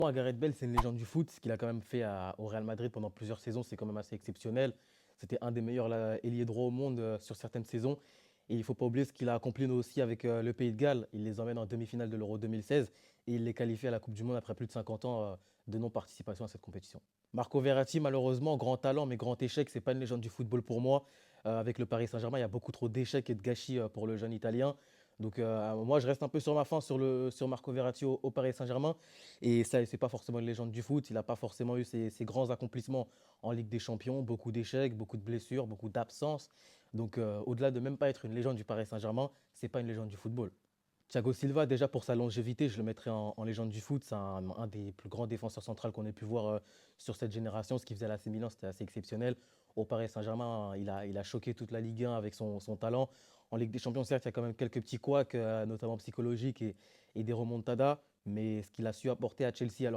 Moi, Gareth Bale, c'est une légende du foot. Ce qu'il a quand même fait au Real Madrid pendant plusieurs saisons, c'est quand même assez exceptionnel. C'était un des meilleurs ailiers droits au monde sur certaines saisons. Et il ne faut pas oublier ce qu'il a accompli nous aussi avec le Pays de Galles. Il les emmène en demi-finale de l'Euro 2016 et il les qualifie à la Coupe du Monde après plus de 50 ans de non-participation à cette compétition. Marco Verratti, malheureusement, grand talent, mais grand échec. C'est pas une légende du football pour moi. Avec le Paris Saint-Germain, il y a beaucoup trop d'échecs et de gâchis pour le jeune Italien. Donc moi, je reste un peu sur ma fin sur Marco Verratti au Paris Saint-Germain. Et ça, c'est pas forcément une légende du foot. Il n'a pas forcément eu ses grands accomplissements en Ligue des Champions. Beaucoup d'échecs, beaucoup de blessures, beaucoup d'absences. Donc au-delà de même pas être une légende du Paris Saint-Germain, c'est pas une légende du football. Thiago Silva, déjà pour sa longévité, je le mettrais en légende du foot. C'est un des plus grands défenseurs centraux qu'on ait pu voir sur cette génération. Ce qu'il faisait à l'AC Milan, c'était assez exceptionnel. Au Paris Saint-Germain, il a choqué toute la Ligue 1 avec son talent. En Ligue des Champions, certes, il y a quand même quelques petits couacs, notamment psychologiques et des remontadas. Mais ce qu'il a su apporter à Chelsea alors